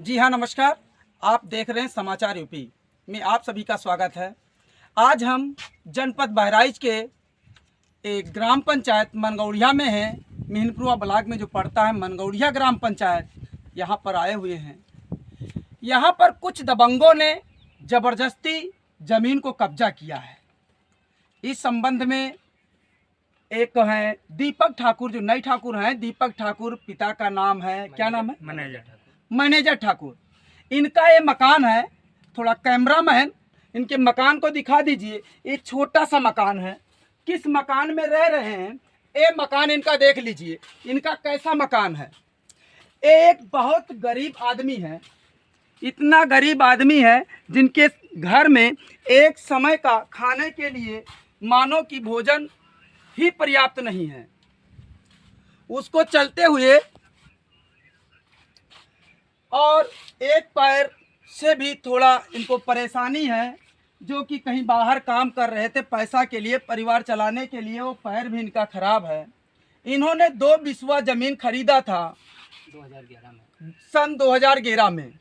जी हाँ, नमस्कार। आप देख रहे हैं समाचार यूपी में आप सभी का स्वागत है। आज हम जनपद बहराइच के एक ग्राम पंचायत मनगौड़िया में हैं। मिहिनपुरा ब्लॉक में जो पड़ता है मनगौड़िया ग्राम पंचायत, यहाँ पर आए हुए हैं। यहाँ पर कुछ दबंगों ने ज़बरदस्ती ज़मीन को कब्जा किया है। इस संबंध में एक है दीपक ठाकुर, जो नई ठाकुर हैं। दीपक ठाकुर, पिता का नाम है, क्या नाम है? मैनेजर ठाकुर। इनका ये मकान है। थोड़ा कैमरामैन इनके मकान को दिखा दीजिए। एक छोटा सा मकान है। किस मकान में रह रहे हैं, ये मकान इनका देख लीजिए। इनका कैसा मकान है। एक बहुत गरीब आदमी है। इतना गरीब आदमी है जिनके घर में एक समय का खाने के लिए मानो कि भोजन ही पर्याप्त नहीं है। उसको चलते हुए और एक पैर से भी थोड़ा इनको परेशानी है, जो कि कहीं बाहर काम कर रहे थे पैसा के लिए, परिवार चलाने के लिए। वो पैर भी इनका खराब है। इन्होंने 2 बिस्वा ज़मीन खरीदा था 2011 में, सन 2011 में।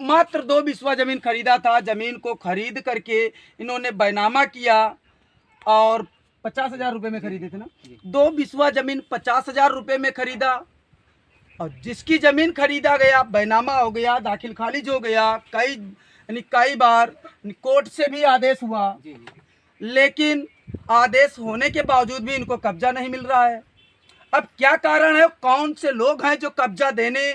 मात्र 2 बिस्वा ज़मीन खरीदा था। ज़मीन को खरीद करके इन्होंने बैनामा किया और 50,000 रुपये में खरीदे थे ना। 2 बिस्वा ज़मीन 50,000 रुपये में खरीदा, और जिसकी ज़मीन खरीदा गया बैनामा हो गया, दाखिल खारिज हो गया। कई बार कोर्ट से भी आदेश हुआ, लेकिन आदेश होने के बावजूद भी इनको कब्जा नहीं मिल रहा है। अब क्या कारण है, कौन से लोग हैं जो कब्जा देने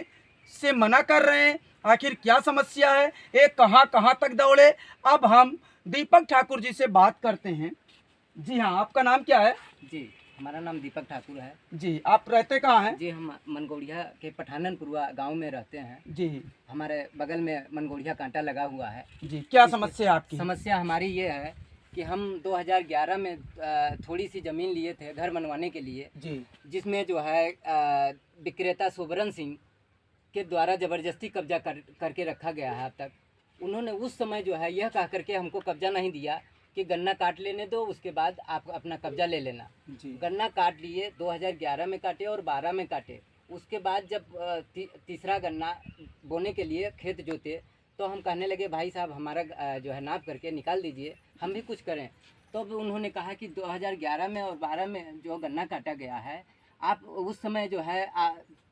से मना कर रहे हैं, आखिर क्या समस्या है, ये कहाँ कहाँ तक दौड़े। अब हम दीपक ठाकुर जी से बात करते हैं। जी हाँ, आपका नाम क्या है? जी, हमारा नाम दीपक ठाकुर है। जी, आप रहते कहाँ हैं? जी, हम मनगौड़िया के पठाननपुरा गांव में रहते हैं। जी, हमारे बगल में मनगौड़िया कांटा लगा हुआ है। जी, क्या समस्या है आपकी? समस्या हमारी ये है कि हम 2011 में थोड़ी सी ज़मीन लिए थे घर बनवाने के लिए। जी, जिसमें जो है विक्रेता सोबरन सिंह के द्वारा ज़बरदस्ती कब्जा करके रखा गया है। अब तक उन्होंने उस समय जो है यह कह करके हमको कब्जा नहीं दिया कि गन्ना काट लेने दो, उसके बाद आप अपना कब्जा ले लेना। गन्ना काट लिए, 2011 में काटे और 12 में काटे। उसके बाद जब तीसरा गन्ना बोने के लिए खेत जोते, तो हम कहने लगे भाई साहब हमारा जो है नाप करके निकाल दीजिए, हम भी कुछ करें। तो अब उन्होंने कहा कि 2011 में और 12 में जो गन्ना काटा गया है, आप उस समय जो है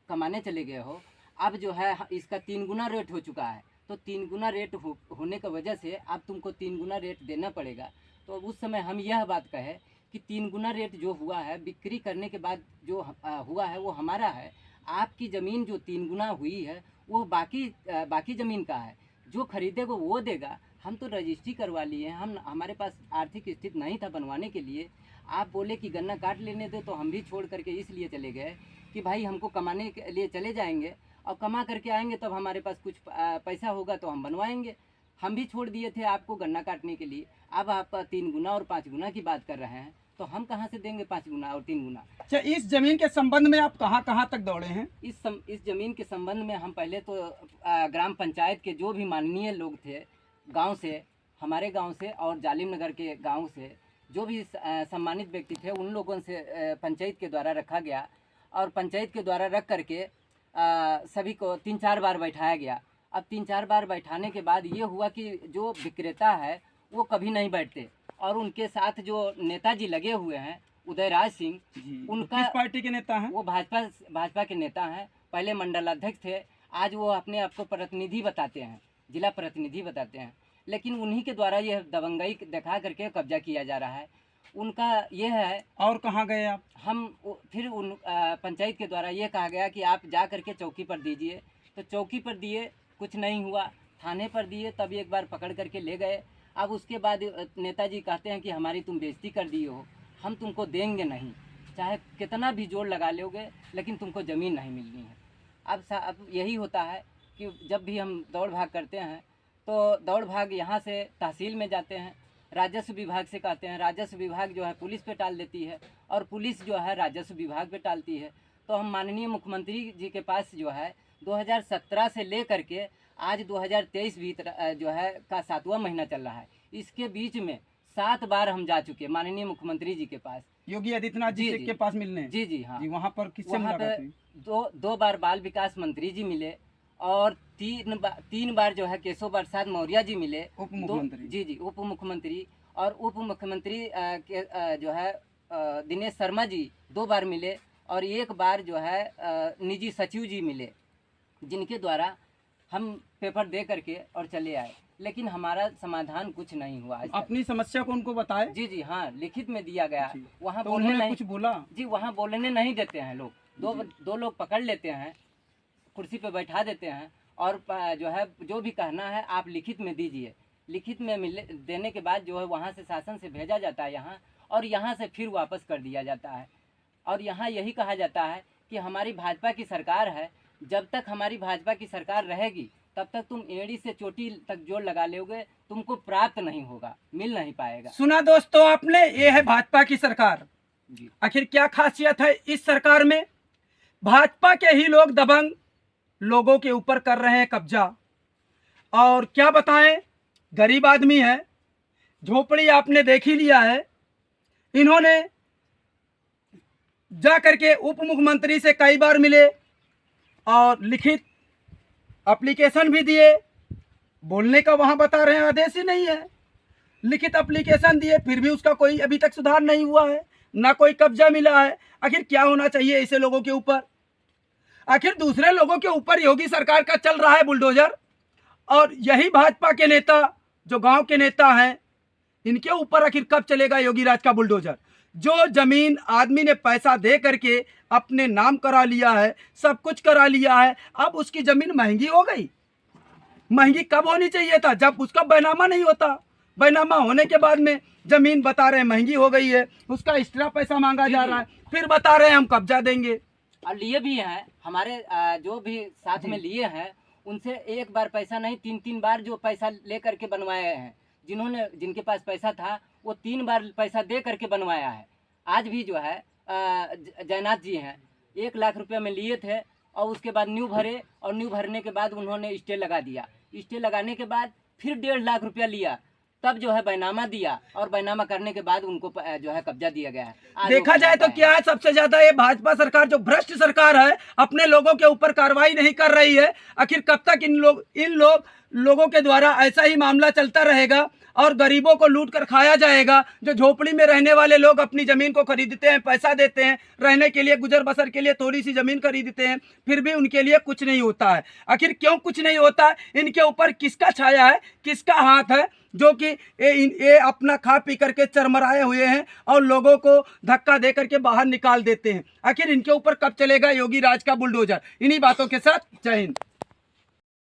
कमाने चले गए हो, अब जो है इसका 3 गुना रेट हो चुका है। तो 3 गुना रेट होने की वजह से अब तुमको 3 गुना रेट देना पड़ेगा। तो उस समय हम यह बात कहे कि 3 गुना रेट जो हुआ है बिक्री करने के बाद जो हुआ है वो हमारा है। आपकी ज़मीन जो 3 गुना हुई है वो बाकी ज़मीन का है, जो खरीदेगा वो देगा। हम तो रजिस्ट्री करवा लिए हैं, हमारे पास आर्थिक स्थिति नहीं था बनवाने के लिए। आप बोले कि गन्ना काट लेने दो, तो हम भी छोड़ करके इसलिए चले गए कि भाई हमको कमाने के लिए चले जाएंगे और कमा करके आएंगे, तब हमारे पास कुछ पैसा होगा तो हम बनवाएंगे। हम भी छोड़ दिए थे आपको गन्ना काटने के लिए। अब आप 3 गुना और 5 गुना की बात कर रहे हैं, तो हम कहाँ से देंगे 5 गुना और 3 गुना। अच्छा, इस जमीन के संबंध में आप कहाँ कहाँ तक दौड़े हैं? इस जमीन के संबंध में हम पहले तो ग्राम पंचायत के जो भी माननीय लोग थे गांव से, हमारे गांव से और जालिम नगर के गांव से, जो भी सम्मानित व्यक्ति थे, उन लोगों से पंचायत के द्वारा रखा गया। और पंचायत के द्वारा रख करके सभी को 3-4 बार बैठाया गया। अब 3-4 बार बैठाने के बाद ये हुआ कि जो विक्रेता है वो कभी नहीं बैठते, और उनके साथ जो नेताजी लगे हुए हैं उदयराज सिंह, उनका किस पार्टी के नेता हैं? वो भाजपा के नेता हैं। पहले मंडलाध्यक्ष थे, आज वो अपने आप को प्रतिनिधि बताते हैं, जिला प्रतिनिधि बताते हैं। लेकिन उन्हीं के द्वारा यह दबंगई दिखा करके कब्जा किया जा रहा है। उनका यह है। और कहाँ गए आप? हम फिर उन पंचायत के द्वारा ये कहा गया कि आप जा करके चौकी पर दीजिए, तो चौकी पर दिए, कुछ नहीं हुआ। थाने पर दिए, तब एक बार पकड़ करके ले गए। अब उसके बाद नेताजी कहते हैं कि हमारी तुम बेइज्जती कर दिए हो, हम तुमको देंगे नहीं, चाहे कितना भी जोर लगा लोगे, लेकिन तुमको ज़मीन नहीं मिलनी है। अब यही होता है कि जब भी हम दौड़ भाग करते हैं, तो दौड़ भाग यहाँ से तहसील में जाते हैं, राजस्व विभाग से कहते हैं, राजस्व विभाग जो है पुलिस पे टाल देती है, और पुलिस जो है राजस्व विभाग पे टालती है। तो हम माननीय मुख्यमंत्री जी के पास जो है 2017 से ले करके आज 2023 भी जो है का 7वां महीना चल रहा है, इसके बीच में 7 बार हम जा चुके हैं माननीय मुख्यमंत्री जी के पास, योगी आदित्यनाथ जी के पास मिलने। जी हाँ। वहाँ पर किससे मुलाकात हुई? 2 बार बाल विकास मंत्री जी मिले, और तीन बार जो है केशव प्रसाद मौर्य जी मिले, उप मुख्यमंत्री। जी उप मुख्यमंत्री। और उप मुख्यमंत्री जो है दिनेश शर्मा जी 2 बार मिले, और 1 बार जो है निजी सचिव जी मिले, जिनके द्वारा हम पेपर दे करके और चले आए, लेकिन हमारा समाधान कुछ नहीं हुआ। अपनी समस्या को उनको बताए? जी हाँ, लिखित में दिया गया। वहाँ तो बोलने नहीं, कुछ बोला? जी, वहाँ बोलने नहीं देते हैं लोग। दो लोग पकड़ लेते हैं, कुर्सी पे बैठा देते हैं, और जो है जो भी कहना है आप लिखित में दीजिए। लिखित में देने के बाद जो है वहाँ से शासन से भेजा जाता है यहाँ, और यहाँ से फिर वापस कर दिया जाता है। और यहाँ यही कहा जाता है कि हमारी भाजपा की सरकार है, जब तक हमारी भाजपा की सरकार रहेगी तब तक तुम एड़ी से चोटी तक जोड़ लगा लोगे, तुमको प्राप्त नहीं होगा, मिल नहीं पाएगा। सुना दोस्तों आपने, ये है भाजपा की सरकार। आखिर क्या खासियत है इस सरकार में? भाजपा के ही लोग दबंग लोगों के ऊपर कर रहे हैं कब्जा। और क्या बताएं, गरीब आदमी है, झोपड़ी आपने देख ही लिया है। इन्होंने जा करके उप मुख्यमंत्री से कई बार मिले और लिखित एप्लीकेशन भी दिए। बोलने का वहां बता रहे हैं आदेश ही नहीं है। लिखित एप्लीकेशन दिए, फिर भी उसका कोई अभी तक सुधार नहीं हुआ है, ना कोई कब्जा मिला है। आखिर क्या होना चाहिए ऐसे लोगों के ऊपर? आखिर दूसरे लोगों के ऊपर योगी सरकार का चल रहा है बुलडोजर, और यही भाजपा के नेता जो गांव के नेता हैं, इनके ऊपर आखिर कब चलेगा योगी राज का बुलडोजर? जो जमीन आदमी ने पैसा दे करके अपने नाम करा लिया है, सब कुछ करा लिया है, अब उसकी जमीन महंगी हो गई। महंगी कब होनी चाहिए था? जब उसका बैनामा नहीं होता। बैनामा होने के बाद में जमीन बता रहे हैं महंगी हो गई है, उसका एक्स्ट्रा पैसा मांगा जा रहा है, फिर बता रहे हैं हम कब्जा देंगे। और लिए भी हैं हमारे जो भी साथ में लिए हैं, उनसे 1 बार पैसा नहीं, 3 बार जो पैसा ले करके बनवाए हैं। जिनके पास पैसा था वो 3 बार पैसा दे करके बनवाया है। आज भी जो है जयनाथ जी हैं, 1 लाख रुपया में लिए थे, और उसके बाद न्यू भरे, और न्यू भरने के बाद उन्होंने स्टे लगा दिया। स्टे लगाने के बाद फिर 1.5 लाख रुपया लिया, तब जो है बैनामा दिया, और बैनामा करने के बाद उनको जो है कब्जा दिया गया है। देखा जाए तो क्या है, सबसे ज्यादा ये भाजपा सरकार जो भ्रष्ट सरकार है, अपने लोगों के ऊपर कार्रवाई नहीं कर रही है। आखिर कब तक इन लोगों के द्वारा ऐसा ही मामला चलता रहेगा और गरीबों को लूट कर खाया जाएगा? जो झोपड़ी में रहने वाले लोग अपनी जमीन को खरीदते हैं, पैसा देते हैं रहने के लिए, गुजर बसर के लिए थोड़ी सी जमीन खरीदते हैं, फिर भी उनके लिए कुछ नहीं होता है। आखिर क्यों कुछ नहीं होता है? इनके ऊपर किसका छाया है, किसका हाथ है, जो कि ये अपना खा पी करके चरमराए हुए हैं और लोगों को धक्का दे करके बाहर निकाल देते हैं? आखिर इनके ऊपर कब चलेगा योगी राज का बुलडोजर? इन्हीं बातों के साथ जय हिंद।